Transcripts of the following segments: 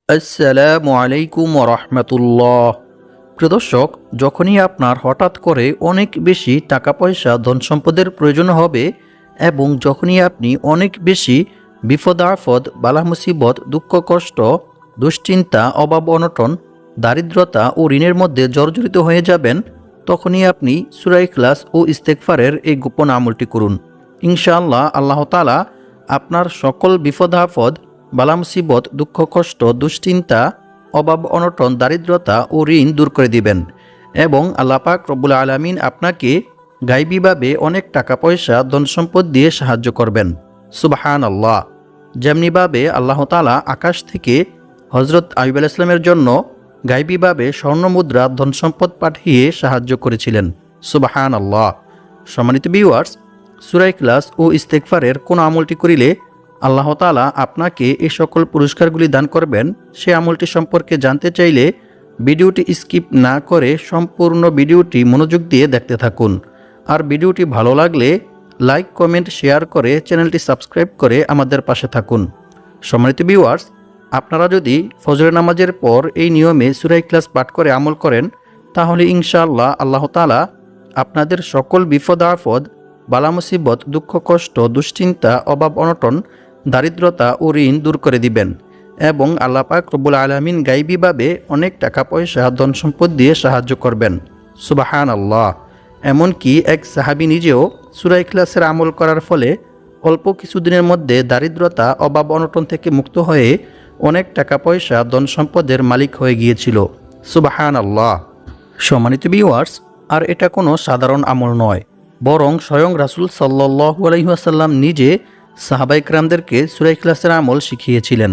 আসসালামু আলাইকুম রহমতুল্লাহ। প্রিয় দর্শক, যখনই আপনার হঠাৎ করে অনেক বেশি টাকা পয়সা ধন সম্পদের প্রয়োজন হবে এবং যখনই আপনি অনেক বেশি বিপদ আপদ বালা মুসিবত দুঃখ কষ্ট দুশ্চিন্তা অভাব অনটন দারিদ্রতা ও ঋণের মধ্যে জর্জরিত হয়ে যাবেন, তখনই আপনি সূরা ইখলাস ও ইস্তেগফারের এই গোপন আমলটি করুন। ইনশাআল্লাহ আল্লাহ তাআলা আপনার সকল বিপদ আপদ বালা মুসিবত দুঃখ কষ্ট দুশ্চিন্তা অভাব অনটন দারিদ্রতা ও ঋণ দূর করে দিবেন এবং আল্লাহ পাক রব্বুল আলামিন আপনাকে গায়বীভাবে অনেক টাকা পয়সা ধন সম্পদ দিয়ে সাহায্য করবেন। সুবহানাল্লাহ। যেমনিভাবে আল্লাহ তাআলা আকাশ থেকে হযরত আইয়ুব আলাইহিস সালামের জন্য গায়বীভাবে স্বর্ণমুদ্রা ধন সম্পদ পাঠিয়ে সাহায্য করেছিলেন। সুবহানাল্লাহ। সম্মানিত ভিউয়ার্স, সূরা ইখলাস ও ইস্তেগফারের কোন আমলটি করিলে আল্লাহ তাআলা আপনাকে এই সকল পুরস্কারগুলি দান করবেন, সে আমলটি সম্পর্কে জানতে চাইলে ভিডিওটি স্কিপ না করে সম্পূর্ণ ভিডিওটি মনোযোগ দিয়ে দেখতে থাকুন। আর ভিডিওটি ভালো লাগলে লাইক কমেন্ট শেয়ার করে চ্যানেলটি সাবস্ক্রাইব করে আমাদের পাশে থাকুন। সম্মানিত ভিউয়ার্স, আপনারা যদি ফজরের নামাজের পর এই নিয়মে সূরা ইখলাস পাঠ করে আমল করেন, তাহলে ইনশাআল্লাহ আল্লাহ তাআলা আপনাদের সকল বিপদ আপদ বালা মুসিবত দুঃখ কষ্ট দুশ্চিন্তা অভাব অনটন দারিদ্রতা ও ঋণ দূর করে দিবেন এবং আল্লাহ পাক রব্বুল আলামিন গায়বীভাবে অনেক টাকা পয়সা ধন সম্পদ দিয়ে সাহায্য করবেন। সুবহানাল্লাহ। এমনকি এক সাহাবী নিজেও সূরা ইখলাসের আমল করার ফলে অল্প কিছুদিনের মধ্যে দারিদ্রতা অভাব অনটন থেকে মুক্ত হয়ে অনেক টাকা পয়সা ধন সম্পদের মালিক হয়ে গিয়েছিল। সুবহানাল্লাহ। সম্মানিত ভিউয়ার্স, আর এটা কোনো সাধারণ আমল নয়, বরং স্বয়ং রাসূল সাল্লাল্লাহু আলাইহি ওয়াসাল্লাম নিজে সাহাবায়ে কেরামদেরকে সূরা ইখলাসের আমল শিখিয়েছিলেন।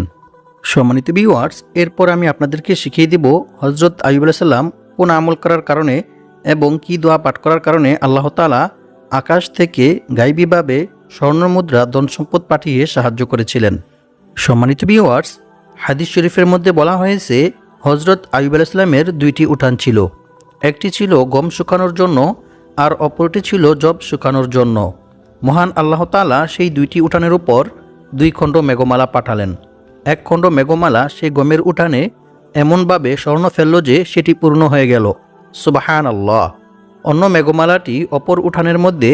সম্মানিত ভিউয়ার্স, এরপর আমি আপনাদেরকে শিখিয়ে দিব হযরত আইয়ুব আলাইহিস সালাম কোন আমল করার কারণে এবং কি দোয়া পাঠ করার কারণে আল্লাহ তাআলা আকাশ থেকে গায়বীভাবে স্বর্ণমুদ্রা ধন সম্পদ পাঠিয়ে সাহায্য করেছিলেন। সম্মানিত ভিউয়ার্স, হাদিস শরীফের মধ্যে বলা হয়েছে হযরত আইয়ুব আলাইহিস সালামের দুইটি উঠান ছিল। একটি ছিল গম শুকানোর জন্য আর অপরটি ছিল যব শুকানোর জন্য। মহান আল্লাহ তাআলা সেই দুইটি উঠানের উপর 2 খণ্ড মেঘমালা পাঠালেন। এক খণ্ড মেঘমালা সেই গমের উঠানে এমনভাবে স্বর্ণ ফেলল যে সেটি পূর্ণ হয়ে গেল। সুবহানাল্লাহ। অন্য মেঘমালাটি অপর উঠানের মধ্যে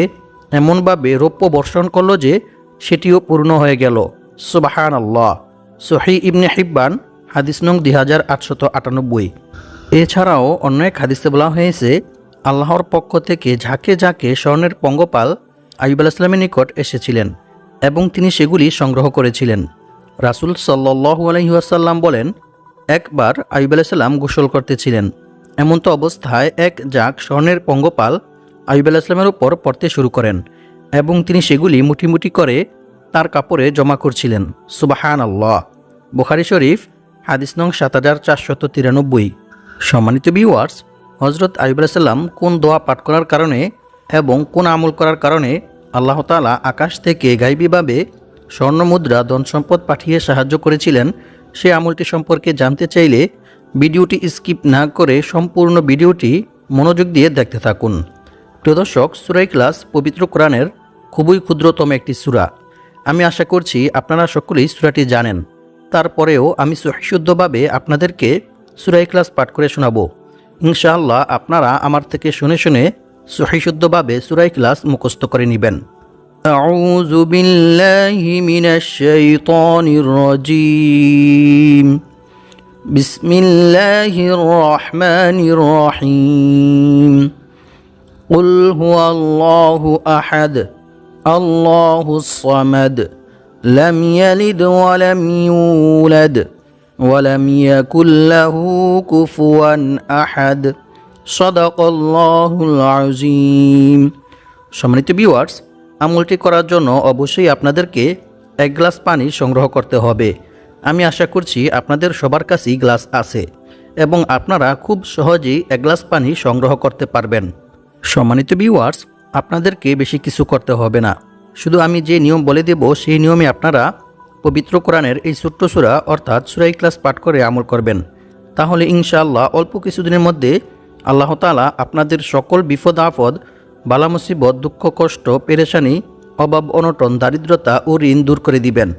এমনভাবে রৌপ্য বর্ষণ করল যে সেটিও পূর্ণ হয়ে গেল। সুবহানাল্লাহ। সহিহ ইবনে হিব্বান হাদিস নং 2898। এছাড়াও অন্য এক হাদিসে বলা হয়েছে আল্লাহর পক্ষ থেকে ঝাঁকে ঝাঁকে স্বর্ণের পঙ্গপাল আইয়ুব আলাইহিস সালামের নিকট এসেছিলেন এবং তিনি সেগুলি সংগ্রহ করেছিলেন। রাসূল সাল্লাল্লাহু আলাইহি ওয়াসাল্লাম বলেন, একবার আইয়ুব আলাইহিস সালাম গোসল করতেছিলেন। এমন্ত অবস্থায় এক ঝাঁক স্বর্ণের পঙ্গপাল আইয়ুব আলাইহিস সালামের উপর পড়তে শুরু করেন এবং তিনি সেগুলি মুঠি মুঠি করে তার কাপড়ে জমা করছিলেন। সুবহানাল্লাহ। বুখারী শরীফ হাদিস নং 7493। সম্মানিত ভিউয়ার্স, হযরত আইয়ুব আলাইহিস সালাম কোন দোয়া পাঠ করার কারণে এবং কোন আমল করার কারণে আল্লাহ তাআলা আকাশ থেকে গায়বীভাবে স্বর্ণমুদ্রা ধন সম্পদ পাঠিয়ে সাহায্য করেছিলেন, সেই আমলটি সম্পর্কে জানতে চাইলে ভিডিওটি স্কিপ না করে সম্পূর্ণ ভিডিওটি মনোযোগ দিয়ে দেখতে থাকুন। প্রিয় দর্শক, সূরা ইখলাস পবিত্র কোরআনের খুবই ক্ষুদ্রতম একটি সূরা। আমি আশা করছি আপনারা সকলেই সূরাটি জানেন। তারপরেও আমি সহিশুদ্ধভাবে আপনাদেরকে সূরা ইখলাস পাঠ করে শোনাবো। ইনশাআল্লাহ আপনারা আমার থেকে শুনে শুনে সহিশুদ্ধভাবে সূরা ইখলাস মুখস্থ করে নেবেন। আউযু বিল্লাহি মিনাশ শাইতানির রাজীম। বিসমিল্লাহির রহমানির রহিম। কুল হুয়াল্লাহু আহাদ আল্লাহুস সামাদ লাম ইয়ালিদ ওয়া লাম ইউলাদ ওয়া লাম ইয়াকুল লাহু কুফুয়ান আহাদ। সাদাকাল্লাহুল আযীম। সম্মানিত ভিউয়ার্স, আমলটি করার জন্য অবশ্যই আপনাদেরকে 1 গ্লাস পানি সংগ্রহ করতে হবে। আমি আশা করছি আপনাদের সবার কাছেই গ্লাস আছে এবং আপনারা খুব সহজেই 1 গ্লাস পানি সংগ্রহ করতে পারবেন। সম্মানিত ভিউয়ার্স, আপনাদেরকে বেশি কিছু করতে হবে না, শুধু আমি যে নিয়ম বলে দেব সেই নিয়মে আপনারা পবিত্র কোরআনের এই ছোট্ট সূরা অর্থাৎ সূরা ইখলাস পাঠ করে আমল করবেন। তাহলে ইনশাআল্লাহ অল্প কিছুদিনের মধ্যে আল্লাহ তাআলা আপনাদের সকল বিপদ আপদ বালা মুসিবত দুঃখ কষ্ট পেরেশানি অভাব অনটন দারিদ্রতা ও ঋণ দূর করে দিবেন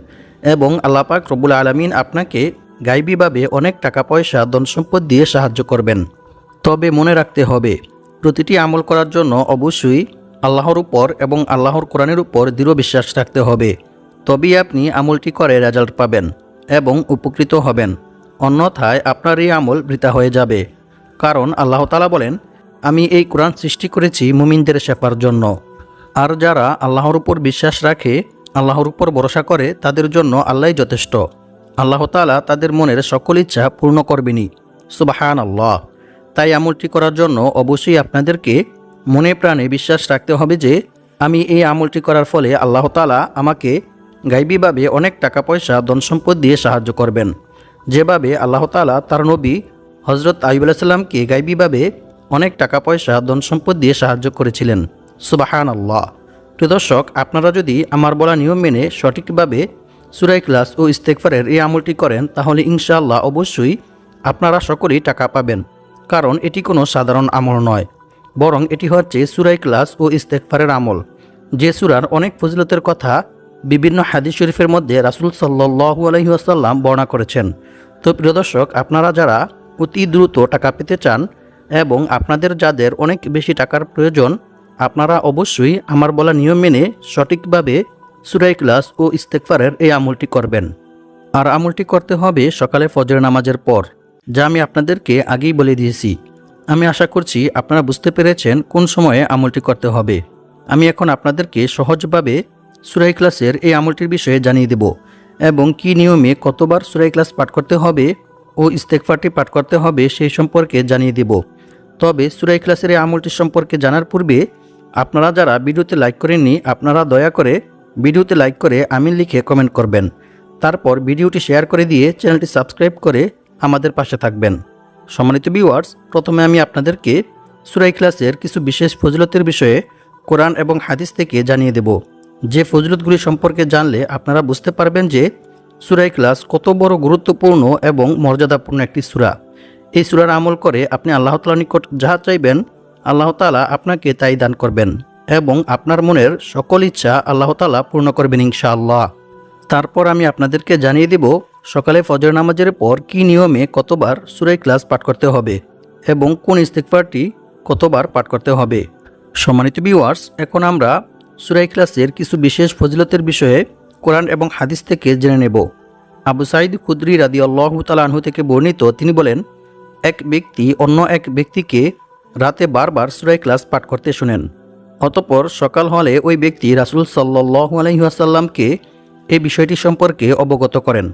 এবং আল্লাহ পাক রব্বুল আলামিন আপনাকে গাইবীভাবে অনেক টাকা পয়সা ধন সম্পদ দিয়ে সাহায্য করবেন। তবে মনে রাখতে হবে, প্রতিটি আমল করার জন্য অবশ্যই আল্লাহর উপর এবং আল্লাহর কোরআনের উপর দৃঢ় বিশ্বাস রাখতে হবে। তবেই আপনি আমলটি করে রেজাল্ট পাবেন এবং উপকৃত হবেন। অন্যথায় আপনার এই আমল বৃথা হয়ে যাবে। কারণ আল্লাহ তাআলা বলেন, আমি এই কোরআন সৃষ্টি করেছি মুমিনদের শেফার জন্য। আর যারা আল্লাহর উপর বিশ্বাস রাখে, আল্লাহর উপর ভরসা করে, তাদের জন্য আল্লাহই যথেষ্ট। আল্লাহ তাআলা তাদের মনের সকল ইচ্ছা পূর্ণ করবেনই। সুবহানাল্লাহ। তাই আমলটি করার জন্য অবশ্যই আপনাদেরকে মনে প্রাণে বিশ্বাস রাখতে হবে যে আমি এই আমলটি করার ফলে আল্লাহ তাআলা আমাকে গাইবীভাবে অনেক টাকা পয়সা ধন সম্পদ দিয়ে সাহায্য করবেন। যেভাবে আল্লাহ তাআলা তার নবী হযরত আইয়ুব আলাইহিস সালামকে গাইবীভাবে অনেক টাকা পয়সা ধন সম্পদ দিয়ে সাহায্য করেছিলেন। সুবহানাল্লাহ। প্রিয় দর্শক, আপনারা যদি আমার বলা নিয়ম মেনে সঠিকভাবে সূরা ইখলাস ও ইস্তেগফারের এই আমলটি করেন, তাহলে ইনশাআল্লাহ অবশ্যই আপনারা সকলেই টাকা পাবেন। কারণ এটি কোনো সাধারণ আমল নয়, বরং এটি হচ্ছে সূরা ইখলাস ও ইস্তেগফারের আমল, যে সূরার অনেক ফজিলতের কথা বিভিন্ন হাদিস শরীফের মধ্যে রাসূল সাল্লাল্লাহু আলাইহি ওয়াসাল্লাম বর্ণনা করেছেন। তো প্রিয় দর্শক, আপনারা যারা অতি দ্রুত টাকা পেতে চান এবং আপনাদের যাদের অনেক বেশি টাকার প্রয়োজন, আপনারা অবশ্যই আমার বলা নিয়ম মেনে সঠিকভাবে সূরা ইখলাস ও ইস্তেগফারের এই আমলটি করবেন। আর আমলটি করতে হবে সকালে ফজরের নামাজের পর, যা আমি আপনাদেরকে আগেই বলে দিয়েছি। আমি আশা করছি আপনারা বুঝতে পেরেছেন কোন সময়ে আমলটি করতে হবে। আমি এখন আপনাদেরকে সহজভাবে সূরা ইখলাসের এই আমলটির বিষয়ে জানিয়ে দেব এবং কী নিয়মে কতবার সূরা ইখলাস পাঠ করতে হবে ও ইস্তেগফারটি পাঠ করতে হবে সেই সম্পর্কে জানিয়ে দেব। তবে সূরা ইখলাসের এই আমলটি সম্পর্কে জানার পূর্বে আপনারা যারা ভিডিওতে লাইক করেননি, আপনারা দয়া করে ভিডিওতে লাইক করে আমিন লিখে কমেন্ট করবেন। তারপর ভিডিওটি শেয়ার করে দিয়ে চ্যানেলটি সাবস্ক্রাইব করে আমাদের পাশে থাকবেন। সম্মানিত ভিউয়ার্স, প্রথমে আমি আপনাদেরকে সূরা ইখলাসের কিছু বিশেষ ফজিলতের বিষয়ে কোরআন এবং হাদিস থেকে জানিয়ে দেব। যে ফজিলতগুলি সম্পর্কে জানলে আপনারা বুঝতে পারবেন যে সূরা ইখলাস কত বড় গুরুত্বপূর্ণ এবং মর্যাদাপূর্ণ একটি সূরা। এই সূরার আমল করে আপনি আল্লাহ তাআলার নিকট যাহা চাইবেন, আল্লাহ তাআলা আপনাকে তাই দান করবেন এবং আপনার মনের সকল ইচ্ছা আল্লাহ তাআলা পূর্ণ করবেন ইনশাআল্লাহ। তারপর আমি আপনাদেরকে জানিয়ে দেব সকালে ফজর নামাজের পর কী নিয়মে কতবার সূরা ইখলাস পাঠ করতে হবে এবং কোন ইস্তেগফারটি কতবার পাঠ করতে হবে। সম্মানিত ভিউয়ার্স, এখন আমরা সূরা ইখলাসের কিছু বিশেষ ফজিলতের বিষয়ে কোরআন এবং হাদিস থেকে জেনে নেব। আবু সাঈদ খুদরি রাদিয়াল্লাহু তাআলা আনহু থেকে বর্ণিত, তিনি বলেন, এক ব্যক্তি অন্য এক ব্যক্তিকে রাতে বারবার সূরা ইখলাস পাঠ করতে শুনেন। অতঃপর সকাল হলে ওই ব্যক্তি রাসূল সাল্লাল্লাহু আলাইহি ওয়াসাল্লামকে এই বিষয়টি সম্পর্কে অবগত করেন।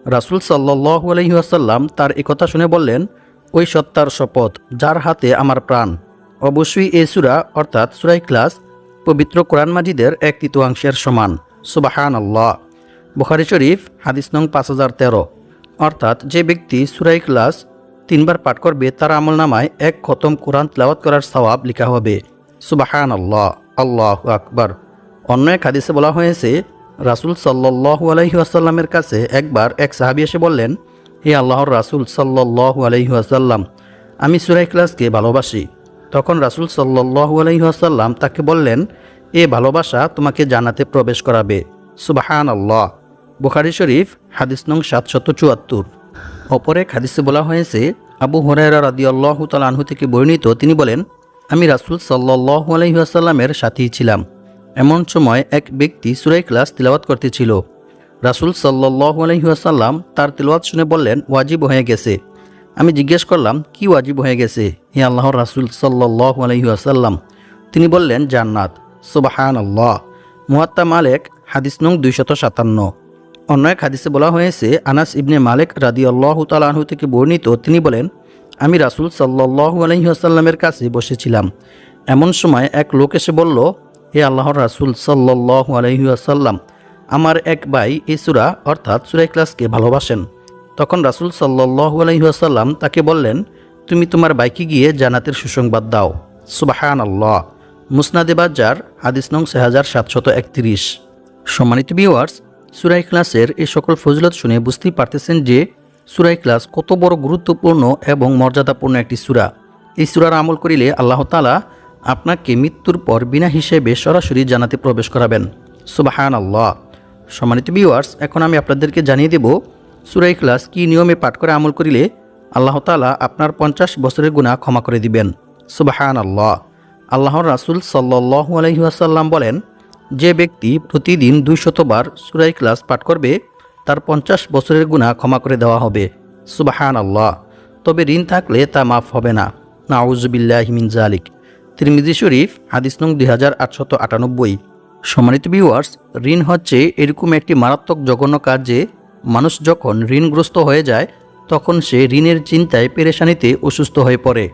রাসূল সাল্লাল্লাহু আলাইহি ওয়াসাল্লাম তার একথা শুনে বললেন, ওই সত্তার শপথ যার হাতে আমার প্রাণ, অবশ্যই এই সূরা অর্থাৎ সূরা ইখলাস পবিত্র কোরআন মাজিদের 1/3 সমান। সুবহানাল্লাহ। বুখারী শরীফ হাদিস নং 5013। অর্থাৎ যে ব্যক্তি সূরা ইখলাস 3 বার পাঠ করবে তার আমলনামায় 1 খতম কোরআন তিলাওয়াত করার সওয়াব লেখা হবে। সুবহানাল্লাহ, আল্লাহু আকবার। অন্য এক হাদিসে বলা হয়েছে, রাসূল সাল্লাল্লাহু আলাইহি ওয়াসাল্লামের কাছে একবার এক সাহাবী এসে বললেন, হে আল্লাহর রাসূল সাল্লাল্লাহু আলাইহি ওয়াসাল্লাম, আমি সূরা ইখলাসকে ভালোবাসি। তখন রাসূল সাল্লাল্লাহু আলাইহি ওয়াসাল্লাম তাকে বললেন, এ ভালোবাসা তোমাকে জান্নাতে প্রবেশ করাবে। সুবহানাল্লাহ। বুখারী শরীফ হাদিস নং 774। অপর এক হাদিসে বলা হয়েছে, আবু হুরায়রা রাদিয়াল্লাহু তাআলা আনহু থেকে বর্ণিত, তিনি বলেন, আমি রাসূল সাল্লাল্লাহু আলাইহি ওয়াসাল্লামের সাথী ছিলাম। এমন সময় এক ব্যক্তি সূরা ইখলাস তিলাওয়াত করতেছিল। রাসূল সাল্লাল্লাহু আলাইহি ওয়াসাল্লাম তার তিলাওয়াত শুনে বললেন, ওয়াজিব হয়ে গেছে। আমি জিজ্ঞেস করলাম, কি ওয়াজিব হয়ে গেছে হে আল্লাহর রাসূল সাল্লাল্লাহু আলাইহি ওয়াসাল্লাম? তিনি বললেন, জান্নাত। সুবহানাল্লাহ। মুয়াত্তা মালিক হাদিস নং 257। অন্য এক হাদিসে বলা হয়েছে, আনাস ইবনে মালিক রাদিয়াল্লাহু তাআলা আনহু থেকে বর্ণিত, তিনি বলেন, আমি রাসূল সাল্লাল্লাহু আলাইহি ওয়াসাল্লামের কাছে বসেছিলাম। এমন সময় এক লোক এসে বলল, হে আল্লাহর রাসূল সাল্লাল্লাহু আলাইহি ওয়াসাল্লাম, আমার এক ভাই এই সূরা অর্থাৎ সূরা ইখলাসকে ভালোবাসেন। তখন রাসূল সাল্লাল্লাহু আলাইহি ওয়াসাল্লাম তাকে বললেন, তুমি তোমার ভাইকে গিয়ে জান্নাতের সুসংবাদ দাও। সুবহানাল্লাহ। মুসনাদে বাজ্জার হাদিস নং 6731। সম্মানিত ভিউয়ার্স, সূরা ইখলাসের এই সকল ফজিলত শুনে বুঝতেই পারতেছেন যে সূরা ইখলাস কত বড় গুরুত্বপূর্ণ এবং মর্যাদাপূর্ণ একটি সূরা। এই সূরার আমল করিলে আল্লাহ তাআলা আপনাকে মৃত্যুর পর বিনা হিসেবে সরাসরি জান্নাতে প্রবেশ করাবেন। সুবহানাল্লাহ। সম্মানিত ভিউয়ার্স, এখন আমি আপনাদেরকে জানিয়ে দেব সূরা ইখলাস কি নিয়মে পাঠ করে আমল করিলে আল্লাহ তাআলা আপনার 50 বছরের গুনাহ ক্ষমা করে দিবেন। সুবহানাল্লাহ। আল্লাহর রাসূল সাল্লাল্লাহু আলাইহি ওয়াসাল্লাম বলেন, যে ব্যক্তি প্রতিদিন 200 বার সূরা ইখলাস পাঠ করবে তার 50 বছরের গুনাহ ক্ষমা করে দেওয়া হবে। সুবহানাল্লাহ। তবে ঋণ থাকলে তা মাফ হবে না। নাউযুবিল্লাহি মিন যালিক। তিরমিজি শরীফ হাদিস নং 2898। সম্মানিত ভিউয়ার্স, ঋণ হচ্ছে এরকম একটি মারাত্মক জঘন্য কাজ যে মানুষ যখন ঋণগ্রস্ত হয়ে যায় তখন সে ঋণের চিন্তায় পেরেশানিতে অসুস্থ হয়ে পড়ে।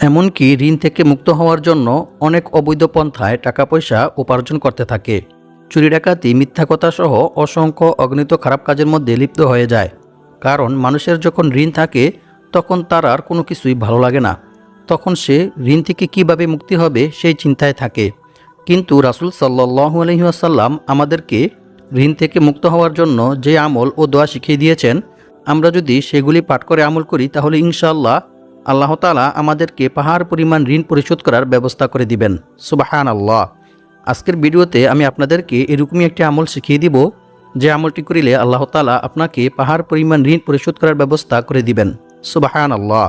এমনকি ঋণ থেকে মুক্ত হওয়ার জন্য অনেক অবৈধ পন্থায় টাকা পয়সা উপার্জন করতে থাকে। চুরি ডাকাতি, মিথ্যা কথা সহ অসংখ্য অগণিত খারাপ কাজের মধ্যে লিপ্ত হয়ে যায়। কারণ মানুষের যখন ঋণ থাকে তখন তার আর কোনো কিছুই ভালো লাগে না। তখন সে ঋণ থেকে কীভাবে মুক্তি হবে সেই চিন্তায় থাকে। কিন্তু রাসূল সাল্লাল্লাহু আলাইহি ওয়াসাল্লাম আমাদেরকে ঋণ থেকে মুক্ত হওয়ার জন্য যে আমল ও দোয়া শিখিয়ে দিয়েছেন, আমরা যদি সেগুলি পাঠ করে আমল করি তাহলে ইনশাআল্লাহ আল্লাহ তাআলা আমাদেরকে পাহাড় পরিমাণ ঋণ পরিশোধ করার ব্যবস্থা করে দিবেন। সুবহানাল্লাহ। আজকের ভিডিওতে আমি আপনাদেরকে এরকমই একটি আমল শিখিয়ে দিব যে আমলটি করিলে আল্লাহ তাআলা আপনাকে পাহাড় পরিমাণ ঋণ পরিশোধ করার ব্যবস্থা করে দিবেন। সুবহানাল্লাহ।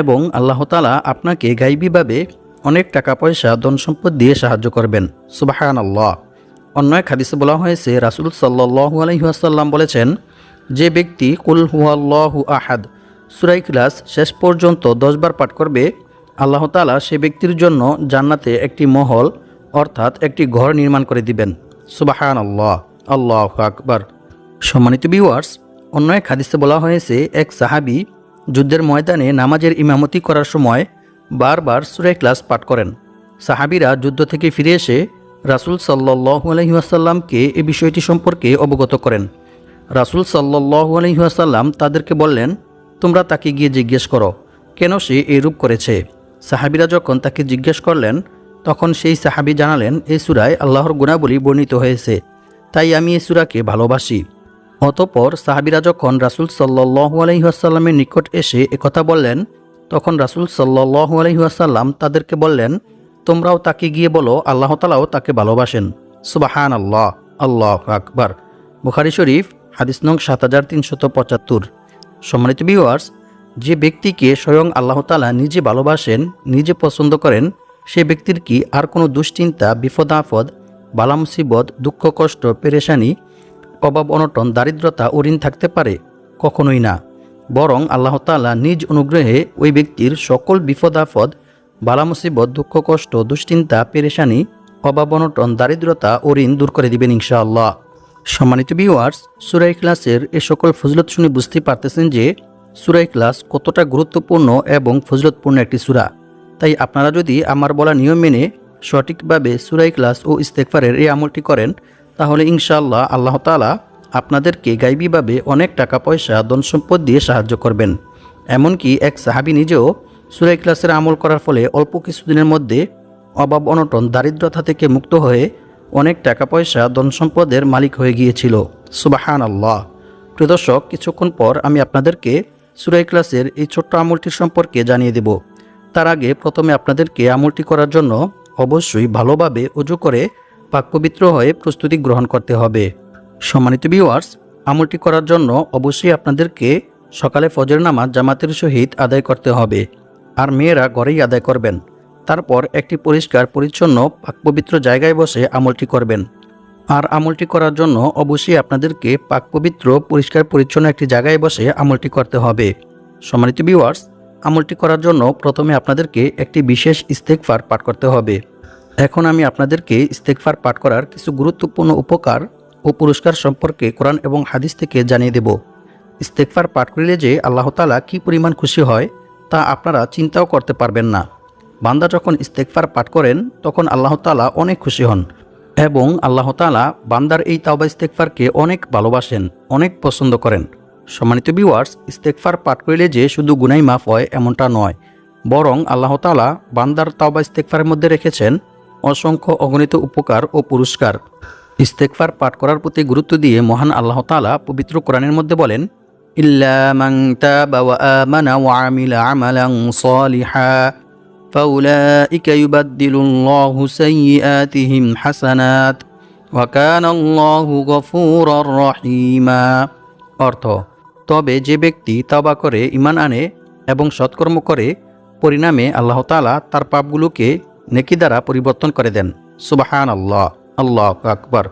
এবং আল্লাহ তাআলা আপনাকে গায়বীভাবে অনেক টাকা পয়সা ধন সম্পদ দিয়ে সাহায্য করবেন। সুবহানাল্লাহ। অন্য এক হাদিসে বলা হয়েছে, রাসূল সাল্লাল্লাহু আলাইহি ওয়াসাল্লাম বলেছেন, যে ব্যক্তি কুল হুয়াল্লাহু আহাদ সূরা ইখলাস শেষ পর্যন্ত 10 বার পাঠ করবে আল্লাহ তাআলা সে ব্যক্তির জন্য জান্নাতে একটি মহল অর্থাৎ একটি ঘর নির্মাণ করে দিবেন। সুবহানাল্লাহ। আল্লাহু আকবার। সম্মানিত ভিউয়ার্স, অন্য এক হাদিসে বলা হয়েছে, এক সাহাবী যুদ্ধের ময়দানে নামাজের ইমামতি করার সময় বারবার সূরা ইখলাস পাঠ করেন। সাহাবীরা যুদ্ধ থেকে ফিরে এসে রাসূল সাল্লাল্লাহু আলাইহি ওয়াসাল্লামকে এই বিষয়টি সম্পর্কে অবগত করেন। রাসূল সাল্লাল্লাহু আলাইহি ওয়াসাল্লাম তাদেরকে বললেন, তোমরা তাকে গিয়ে জিজ্ঞেস করো কেন সে এরূপ করেছে। সাহাবীরা যখন তাকে জিজ্ঞেস করলেন তখন সেই সাহাবী জানালেন, এই সূরায় আল্লাহর গুণাবলী বর্ণিত হয়েছে, তাই আমি এই সূরাকে ভালোবাসি। অতঃপর সাহাবীরা যখন রাসূল সাল্লাল্লাহু আলাইহি ওয়াসাল্লামের নিকট এসে একথা বললেন তখন রাসূল সাল্লাল্লাহু আলাইহি ওয়াসাল্লাম তাদেরকে বললেন, তোমরাও তাকে গিয়ে বলো আল্লাহ তাআলাও তাকে ভালোবাসেন। সুবহানাল্লাহ। আল্লাহু আকবার। বুখারী শরীফ হাদিস নং 7375। সম্মানিত ভিউয়ার্স, যে ব্যক্তিকে স্বয়ং আল্লাহ তাআলা নিজে ভালোবাসেন, নিজে পছন্দ করেন, সে ব্যক্তির কি আর কোনো দুশ্চিন্তা, বিপদ আপদ, বালা মুসিবত, দুঃখ কষ্ট, পেরেশানি, অভাব অনটন, দারিদ্রতা ও ঋণ থাকতে পারে? কখনোই না। বরং আল্লাহ তাআলা নিজ অনুগ্রহে ওই ব্যক্তির সকল বিপদ আপদ, বালা মুসিবত, দুঃখ কষ্ট, দুশ্চিন্তা, পেরেশানি, অভাব অনটন, দারিদ্রতা ও ঋণ দূর করে দিবেন ইনশাআল্লাহ। সম্মানিত ভিউয়ার্স, সূরা ইখলাসের এই সকল ফজিলত শুনে বুঝতে পারতেছেন যে সূরা ইখলাস কতটা গুরুত্বপূর্ণ এবং ফজিলতপূর্ণ একটি সূরা। তাই আপনারা যদি আমার বলা নিয়ম মেনে সঠিকভাবে সূরা ইখলাস ও ইস্তেগফারের এই আমলটি করেন তাহলে ইনশাআল্লাহ আল্লাহ তাআলা আপনাদেরকে গায়বীভাবে অনেক টাকা পয়সা ধন সম্পদ দিয়ে সাহায্য করবেন। এমনকি এক সাহাবী নিজেও সূরা ইখলাসের আমল করার ফলে অল্প কিছুদিনের মধ্যে অভাব অনটন, দারিদ্রতা থেকে মুক্ত হয়ে অনেক টাকা পয়সা ধন সম্পদের মালিক হয়ে গিয়েছিল। সুবহানাল্লাহ। প্রিয় দর্শক, কিছুক্ষণ পর আমি আপনাদেরকে সূরা ইখলাসের এই ছোট্ট আমলটি সম্পর্কে জানিয়ে দেব। তার আগে প্রথমে আপনাদেরকে আমলটি করার জন্য অবশ্যই ভালোভাবে ওযু করে পাক পবিত্র হয়ে প্রস্তুতি গ্রহণ করতে হবে। সম্মানিত ভিউয়ার্স, আমলটি করার জন্য অবশ্যই আপনাদেরকে সকালে ফজর নামাজ জামাতের সহিত আদায় করতে হবে, আর মেয়েরা ঘরেই আদায় করবেন। তারপর একটি পরিষ্কার পরিচ্ছন্ন পাক পবিত্র জায়গায় বসে আমলটি করবেন। আর আমলটি করার জন্য অবশ্যই আপনাদেরকে পাক পবিত্র পরিষ্কার পরিচ্ছন্ন একটি জায়গায় বসে আমলটি করতে হবে। সম্মানিত ভিউয়ার্স, আমলটি করার জন্য প্রথমে আপনাদেরকে একটি বিশেষ ইস্তেগফার পাঠ করতে হবে। এখন আমি আপনাদেরকে ইস্তেগফার পাঠ করার কিছু গুরুত্বপূর্ণ উপকার ও পুরস্কার সম্পর্কে কোরআন এবং হাদিস থেকে জানিয়ে দেব। ইস্তেগফার পাঠ করিলে যে আল্লাহ তাআলা কী পরিমাণ খুশি হয় তা আপনারা চিন্তাও করতে পারবেন না। বান্দা যখন ইস্তেগফার পাঠ করেন তখন আল্লাহ তাআলা অনেক খুশি হন এবং আল্লাহ তাআলা বান্দার এই তাওবা ইস্তেগফারকে অনেক ভালোবাসেন, অনেক পছন্দ করেন। সম্মানিত ভিউয়ার্স, ইস্তেগফার পাঠ করিলে যে শুধু গুনাহ মাফ হয় এমনটা নয়, বরং আল্লাহ তাআলা বান্দার তাওবা ইস্তেগফারের মধ্যে রেখেছেন অসংখ্য অগণিত উপকার ও পুরস্কার। ইস্তেগফার পাঠ করার প্রতি গুরুত্ব দিয়ে মহান আল্লাহ তাআলা পবিত্র কোরআনের মধ্যে বলেন, ইল্লা মান তাবা ওয়া আমানা ওয়া আমিলা আমালান সালিহা ফাউলাইকা ইউবাদদিলুল্লাহু সাইয়্যাতিহিম হাসানাত ওয়া কানাল্লাহু গফুরার রহিমা। অর্থ, তবে যে ব্যক্তি তওবা করে ঈমান আনে এবং সৎকর্ম করে, পরিণামে আল্লাহ তাআলা তার পাপগুলোকে নেকি দ্বারা পরিবর্তন করে দেন। সুবহানাল্লাহ, আল্লাহু আকবার।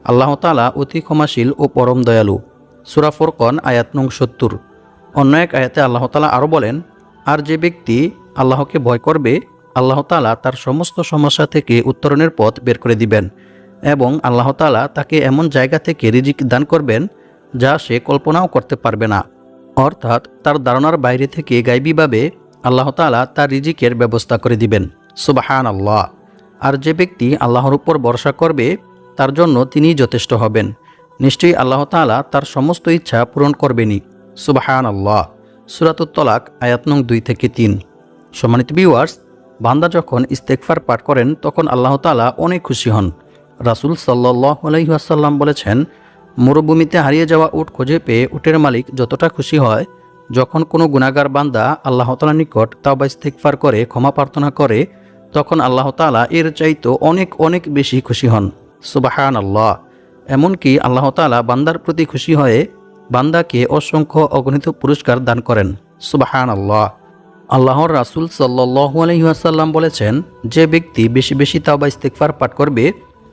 আল্লাহ তাআলা অতি ক্ষমাশীল ও পরম দয়ালু। সূরা ফুরকান আয়াত নং ৭০। অন্য এক আয়াতে আল্লাহ তাআলা আরও বলেন, আর যে ব্যক্তি আল্লাহকে ভয় করবে, আল্লাহ তাআলা তার সমস্ত সমস্যা থেকে উত্তরণের পথ বের করে দিবেন এবং আল্লাহ তাআলা তাকে এমন জায়গা থেকে রিজিক দান করবেন যা সে কল্পনাও করতে পারবে না। অর্থাৎ তার ধারণার বাইরে থেকে গায়বীভাবে আল্লাহ তাআলা তার রিজিকের ব্যবস্থা করে দিবেন। সুবহানাল্লাহ। আর যে ব্যক্তি আল্লাহর উপর ভরসা করবে, তার জন্য তিনিই যথেষ্ট হবেন। নিশ্চয়ই আল্লাহ তাআলা তার সমস্ত ইচ্ছা পূরণ করবেনই। সুবহানাল্লাহ। সূরাতুত তলাক আয়াত নং 2-3। সম্মানিত ভিউয়ার্স, বান্দা যখন ইস্তেগফার পাঠ করেন তখন আল্লাহ তাআলা অনেক খুশি হন। রাসূল সাল্লাল্লাহু আলাইহি ওয়াসাল্লাম বলেছেন, মরুভূমিতে হারিয়ে যাওয়া উট খুঁজে পেয়ে উটের মালিক যতটা খুশি হয়, যখন কোনো গুনাহগার বান্দা আল্লাহ তাআলার নিকট তাওবা ইস্তেগফার করে ক্ষমা প্রার্থনা করে, তখন আল্লাহ তাআলা এর চাইতে অনেক অনেক বেশি খুশি হন। সুবহানাল্লাহ। এমনকি আল্লাহ তাআলা বান্দার প্রতি খুশি হয়ে বান্দাকে অসংখ্য অগণিত পুরস্কার দান করেন। সুবহানাল্লাহ। আল্লাহর রাসূল সাল্লাল্লাহু আলাইহি ওয়াসাল্লাম বলেছেন, যে ব্যক্তি বেশি বেশি তাওবা ইস্তেগফার পাঠ করবে,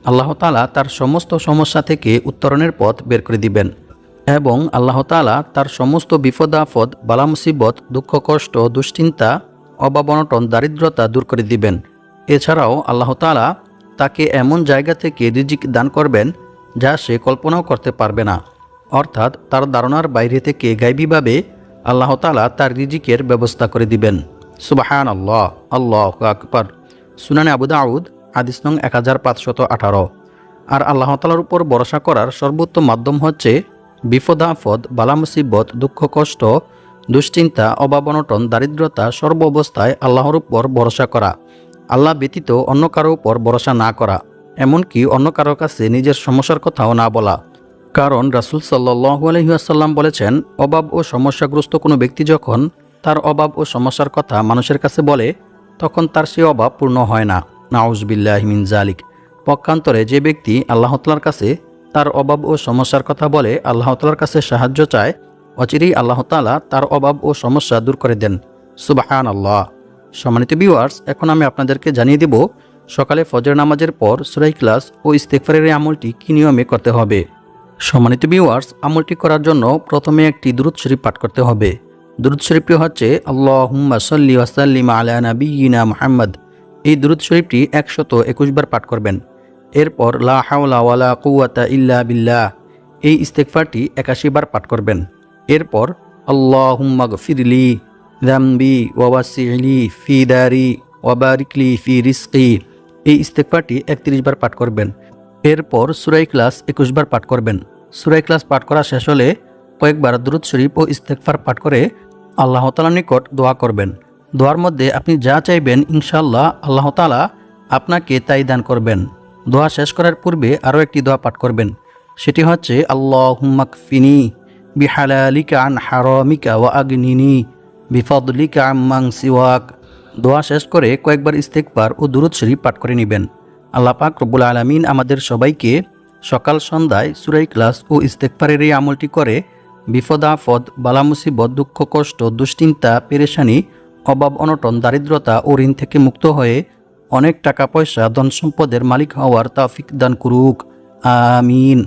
আল্লাহ তাআলা তার সমস্ত সমস্যা থেকে উত্তরণের পথ বের করে দিবেন এবং আল্লাহ তাআলা তার সমস্ত বিপদ আপদ, বালা মুসিবত, দুঃখ কষ্ট, দুশ্চিন্তা, অভাব অনটন, দারিদ্রতা দূর করে দিবেন। এছাড়াও আল্লাহ তাআলা তাকে এমন জায়গা থেকে রিজিক দান করবেন যা সে কল্পনাও করতে পারবে না। অর্থাৎ তার ধারণার বাইরে থেকে গায়বীভাবে আল্লাহ তাআলা তার রিজিকের ব্যবস্থা করে দিবেন। সুবহানাল্লাহ, আল্লাহু আকবার। সুনানে আবু দাউদ হাদিস নং 1518। আর আল্লাহ তাআলার উপর ভরসা করার সর্বোত্তম মাধ্যম হচ্ছে বিপদ আপদ, বালা মুসিবত, দুঃখ কষ্ট, দুশ্চিন্তা, অভাব অনটন, দারিদ্রতা সর্ব অবস্থায় আল্লাহর উপর ভরসা করা, আল্লাহ ব্যতীত অন্য কারো উপর ভরসা না করা, এমনকি অন্য কারো কাছে নিজের সমস্যার কথাও না বলা। কারণ রাসূল সাল্লাল্লাহু আলাইহি ওয়াসাল্লাম বলেছেন, অভাব ও সমস্যাগ্রস্ত কোনো ব্যক্তি যখন তার অভাব ও সমস্যার কথা মানুষের কাছে বলে, তখন তার সে অভাব পূর্ণ হয় না। নাউযুবিল্লাহি মিন যালিক। পক্ষান্তরে যে ব্যক্তি আল্লাহ তাআলার কাছে তার অভাব ও সমস্যার কথা বলে, আল্লাহ তাআলার কাছে সাহায্য চায়, অচিরেই আল্লাহ তাআলা তার অভাব ও সমস্যা দূর করে দেন। সুবহানাল্লাহ। সম্মানিত ভিউয়ার্স, এখন আমি আপনাদেরকে জানিয়ে দেব সকালে ফজর নামাজের পর সূরা ইখলাস ও ইস্তেগফারের এই আমলটি কী নিয়মে করতে হবে। সম্মানিত ভিউয়ার্স, আমলটি করার জন্য প্রথমে একটি দুরূদ শরীফ পাঠ করতে হবে। দুরূদ শরীফটি হচ্ছে আল্লাহুম্মা সাল্লি ওয়া সাল্লিম আলা নাবিয়িনা মুহাম্মদ। এই দুরূদ শরীফটি 121 বার পাঠ করবেন। এরপর লা হাওলা ওয়ালা কুওয়াতা ইল্লা বিল্লাহ এই ইস্তেগফারটি 81 বার পাঠ করবেন। এরপর আল্লাহুম্মা গফিরলি যামবি ওয়া ওয়াসি'লি ফি দারি ওয়া বারিকলি ফি রিজকি এই ইস্তেগফারটি 31 বার পাঠ করবেন। এরপর সূরা ইখলাস 21 বার পাঠ করবেন। সূরা ইখলাস পাঠ করা শেষ হলে কয়েকবার দুরূদ শরীফ ও ইস্তেগফার পাঠ করে আল্লাহ তাআলার নিকট দোয়া করবেন। দোয়ার মধ্যে আপনি যা চাইবেন ইনশাআল্লাহ আল্লাহ তাআলা আপনাকে তাই দান করবেন। দোয়া শেষ করার পূর্বে আরও একটি দোয়া পাঠ করবেন। সেটি হচ্ছে আল্লাহুম্মা কফিনি বিহালালিকা আন হারামিকা ওয়া আগনিনি বিফাদলিকা আম্মান সিওয়াক। দোয়া শেষ করে কয়েকবার ইস্তেগফার ও দুরূদ শরীফ পাঠ করে নেবেন। আল্লাহ পাক রব্বুল আলামিন আমাদের সবাইকে সকাল সন্ধ্যায় সূরা ইখলাস ও ইস্তেগফারের এই আমলটি করে বিপদ আপদ, বালা মুসিবত, দুঃখ কষ্ট, দুশ্চিন্তা, পেরেশানি, অভাব অনটন, দারিদ্রতা ও ঋণ থেকে মুক্ত হয়ে অনেক টাকা পয়সা, ধন সম্পদের মালিক হওয়ার তৌফিক দান করুক। আমিন।